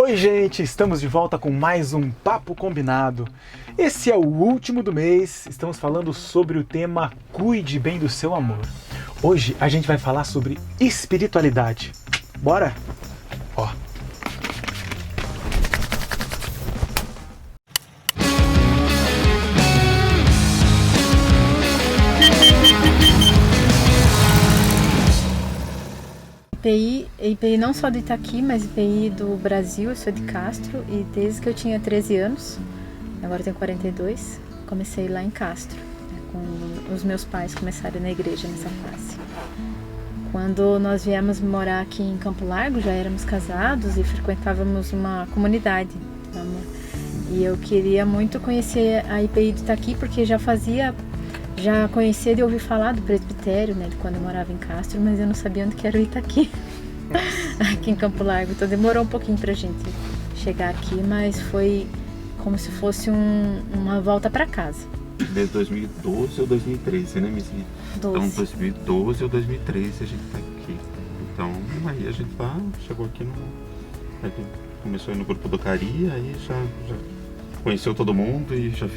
Oi gente, estamos de volta com mais um Papo Combinado. Esse é o último do mês, estamos falando sobre o tema Cuide bem do seu amor. Hoje a gente vai falar sobre espiritualidade. Bora? Ó. IPI não só do Itaqui, mas IPI do Brasil. Eu sou de Castro e desde que eu tinha 13 anos, agora eu tenho 42, comecei lá em Castro, com os meus pais começaram na igreja nessa fase. Quando nós viemos morar aqui em Campo Largo, já éramos casados e frequentávamos uma comunidade, e eu queria muito conhecer a IPI do Itaqui porque já conhecia de ouvir falar do presbitério, né, de quando eu morava em Castro, mas eu não sabia onde que era o Itaqui, aqui em Campo Largo. Então demorou um pouquinho pra gente chegar aqui, mas foi como se fosse uma volta pra casa. Desde 2012 ou 2013, né, Mizinha? 12. Então 2012 ou 2013 a gente tá aqui. Então aí a gente chegou aqui aí começou aí no grupo do Cari, aí já conheceu todo mundo e já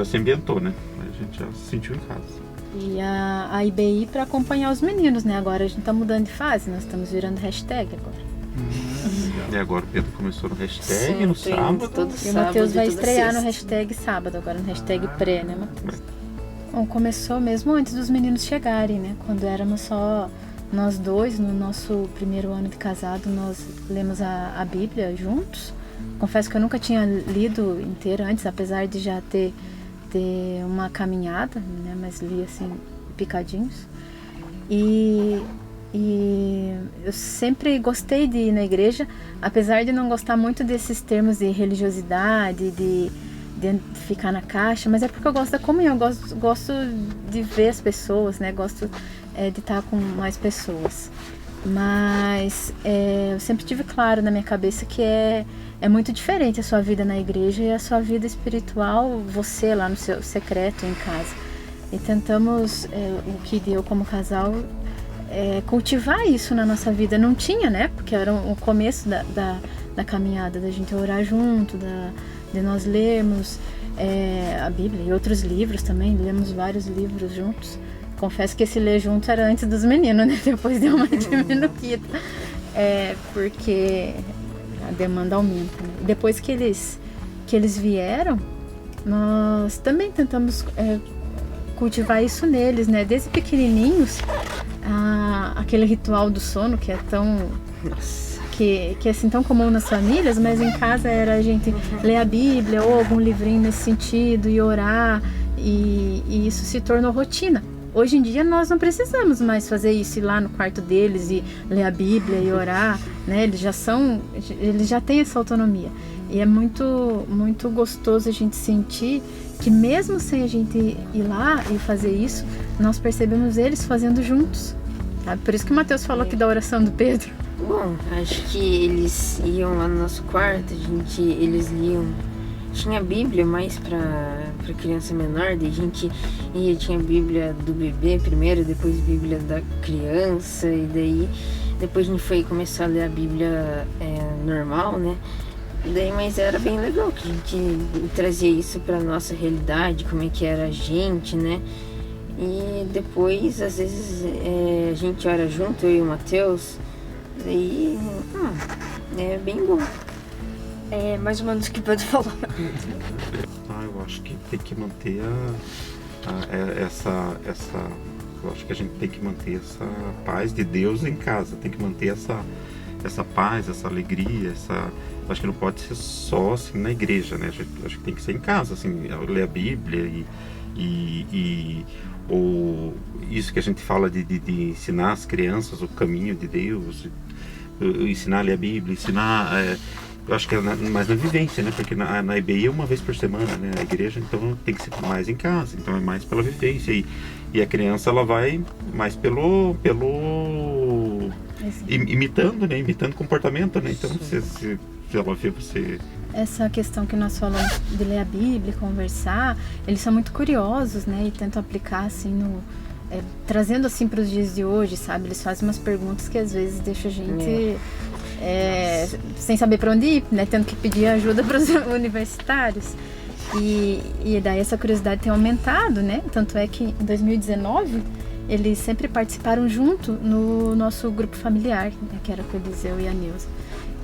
se ambientou, né? A gente já se sentiu em casa. E a IBI para acompanhar os meninos, né? Agora a gente tá mudando de fase, nós estamos virando hashtag agora. E agora o Pedro começou no hashtag, no sábado. E o Matheus vai estrear no hashtag sábado, agora no hashtag pré, né, Matheus? Bom, começou mesmo antes dos meninos chegarem, né? Quando éramos só nós dois, no nosso primeiro ano de casado, nós lemos a Bíblia juntos. Confesso que eu nunca tinha lido inteira antes, apesar de já ter uma caminhada, né? Mas li assim, picadinhos. E eu sempre gostei de ir na igreja, apesar de não gostar muito desses termos de religiosidade, de ficar na caixa, mas é porque eu gosto da comunhão, eu gosto de ver as pessoas, né? Gosto de estar com mais pessoas. Mas eu sempre tive claro na minha cabeça que é muito diferente a sua vida na igreja e a sua vida espiritual, você lá no seu secreto em casa. E tentamos, o que deu como casal, cultivar isso na nossa vida. Não tinha, né? Porque era o começo da caminhada, da gente orar junto, de nós lermos a Bíblia e outros livros também. Lemos vários livros juntos. Confesso que esse ler junto era antes dos meninos, né? Depois deu uma diminuída. Porque a demanda aumenta, né? Depois que eles vieram, nós também tentamos cultivar isso neles, né? Desde pequenininhos, aquele ritual do sono que é tão... Que é assim tão comum nas famílias, mas em casa era a gente ler a Bíblia ou algum livrinho nesse sentido e orar, e isso se tornou rotina. Hoje em dia nós não precisamos mais fazer isso, ir lá no quarto deles e ler a Bíblia e orar, né? Eles já têm essa autonomia. E é muito, muito gostoso a gente sentir que mesmo sem a gente ir lá e fazer isso, nós percebemos eles fazendo juntos. Sabe? Por isso que o Matheus falou aqui da oração do Pedro. Bom, acho que eles iam lá no nosso quarto, eles liam. Tinha Bíblia mais para criança menor, daí a gente tinha Bíblia do bebê primeiro, depois Bíblia da criança, e daí depois a gente foi começar a ler a Bíblia normal, né? Mas era bem legal que a gente trazia isso para nossa realidade, como é que era a gente, né? E depois, às vezes, a gente ora junto, eu e o Matheus, daí é bem bom. É mais ou menos o que o Pedro falou. Eu acho que tem que manter eu acho que a gente tem que manter essa paz de Deus em casa, tem que manter essa paz, essa alegria, acho que não pode ser só assim na igreja, né? Acho que tem que ser em casa, assim, ler a Bíblia ou isso que a gente fala de ensinar as crianças o caminho de Deus, ensinar a ler a Bíblia, ensinar... Eu acho que é mais na vivência, né? Porque na IBI é uma vez por semana, né? A igreja, então, tem que ser mais em casa. Então, é mais pela vivência. E a criança, ela vai mais pelo imitando, né? Imitando comportamento, né? Então, se ela vê você... Essa questão que nós falamos de ler a Bíblia, conversar, eles são muito curiosos, né? E tentam aplicar, assim, trazendo, assim, para os dias de hoje, sabe? Eles fazem umas perguntas que, às vezes, deixam a gente... sem saber para onde ir, né? Tendo que pedir ajuda para os universitários. E daí essa curiosidade tem aumentado, né? Tanto é que em 2019 eles sempre participaram junto no nosso grupo familiar, né? Que era com o Eliseu e a Nilza.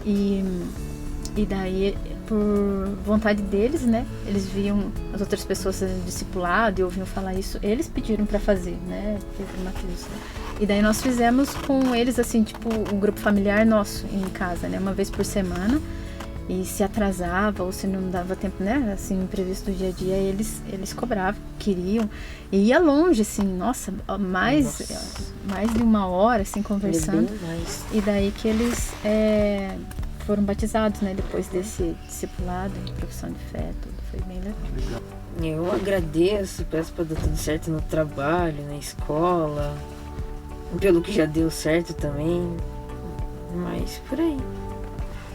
E daí, por vontade deles, né? Eles viam as outras pessoas sendo discipulado e ouviam falar isso. Eles pediram para fazer, né? Pedro e Matheus. E daí nós fizemos com eles, assim, tipo, um grupo familiar nosso em casa, né? Uma vez por semana. E se atrasava ou se não dava tempo, né? Assim, imprevisto do dia a dia, eles cobravam, queriam. E ia longe, assim, nossa, mais de 1 hora, assim, conversando. E daí que eles foram batizados, né? Depois desse discipulado, profissão de fé, tudo. Foi bem legal. Eu agradeço, peço para dar tudo certo no trabalho, na escola, pelo que já deu certo também, mas por aí.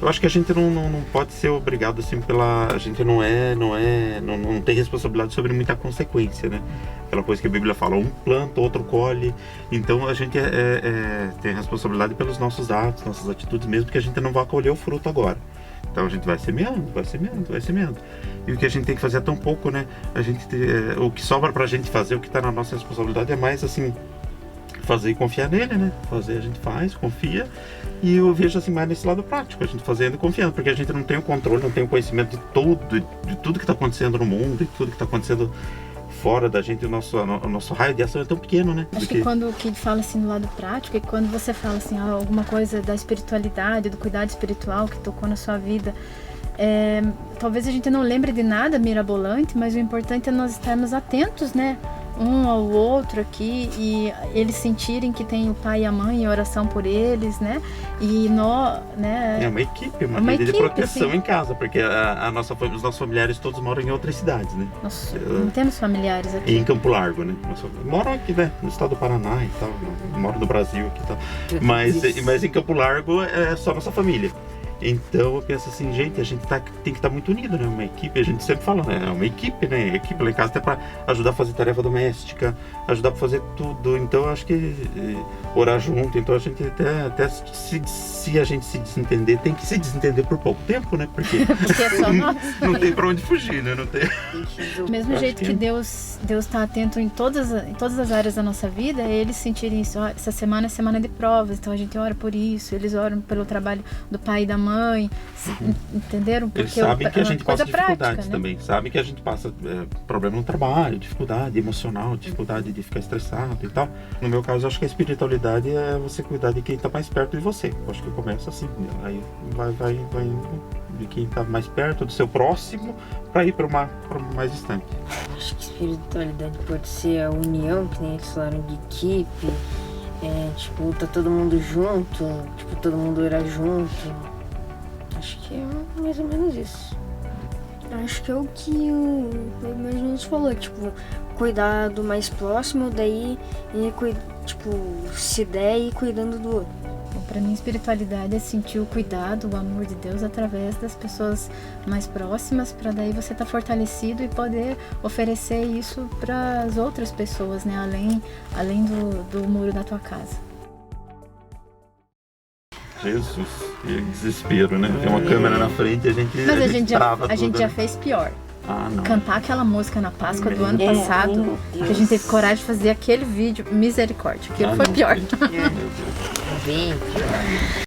Eu acho que a gente não pode ser obrigado assim a gente não tem responsabilidade sobre muita consequência, né? Aquela coisa que a Bíblia fala, um planta, outro colhe. Então a gente tem responsabilidade pelos nossos atos, nossas atitudes, mesmo que a gente não vá colher o fruto agora. Então a gente vai semeando. E o que a gente tem que fazer é tão pouco, né? O que sobra pra gente fazer, o que tá na nossa responsabilidade é mais assim, fazer e confiar nele, né? Fazer, a gente faz, confia. E eu vejo assim mais nesse lado prático, a gente fazendo e confiando, porque a gente não tem o controle, não tem o conhecimento de tudo que está acontecendo no mundo, de tudo que está acontecendo fora da gente. O nosso raio de ação é tão pequeno, né? Acho que quando o Kid fala assim do lado prático, é quando você fala assim, alguma coisa da espiritualidade, do cuidado espiritual que tocou na sua vida, talvez a gente não lembre de nada mirabolante, mas o importante é nós estarmos atentos, né? Um ao outro aqui, e eles sentirem que tem o pai e a mãe, a oração por eles, né? E nós, né? É uma equipe, uma rede de proteção, sim, em casa, porque os nossos familiares todos moram em outras cidades, né? Nós não temos familiares aqui. Em Campo Largo, né? Moram aqui, né? No estado do Paraná e tal, moram no Brasil aqui e tal. Mas em Campo Largo é só nossa família. Então eu penso assim, gente, a gente tem que estar muito unido, né? Uma equipe, a gente sempre fala, né? É uma equipe, né? Equipe lá em casa até para ajudar a fazer tarefa doméstica, ajudar para fazer tudo. Então eu acho que orar junto, então a gente até se a gente se desentender, tem que se desentender por pouco tempo, né? Porque é só nós. Não tem para onde fugir, né? Não tem. Do mesmo jeito que Deus está atento em todas as áreas da nossa vida, eles sentirem isso. Essa semana é semana de provas, então a gente ora por isso, eles oram pelo trabalho do pai e da mãe, entenderam? Porque eles sabem que a gente passa dificuldades prática, né? também, sabem que a gente passa problema no trabalho, dificuldade emocional, dificuldade de ficar estressado e tal. No meu caso, eu acho que a espiritualidade é você cuidar de quem está mais perto de você. Eu acho que começa assim, aí vai de quem está mais perto do seu próximo para ir para mais distante. Acho que espiritualidade pode ser a união, que nem eles falaram, de equipe, tipo, tá todo mundo junto, tipo, todo mundo orar junto. Acho que é mais ou menos isso. Acho que é o que o mais ou menos falou, tipo, cuidar do mais próximo, daí tipo, se der e ir cuidando do outro. Para mim, espiritualidade é sentir o cuidado, o amor de Deus através das pessoas mais próximas, para daí você estar fortalecido e poder oferecer isso para as outras pessoas, né? Além do muro da tua casa. Jesus, que desespero, né? Tem uma câmera na frente e a gente Mas a gente tudo, já né? fez pior. Não. Cantar aquela música na Páscoa do ano passado, que a gente teve coragem de fazer aquele vídeo, misericórdia. Aquilo foi pior. Meu Deus. Bem pior.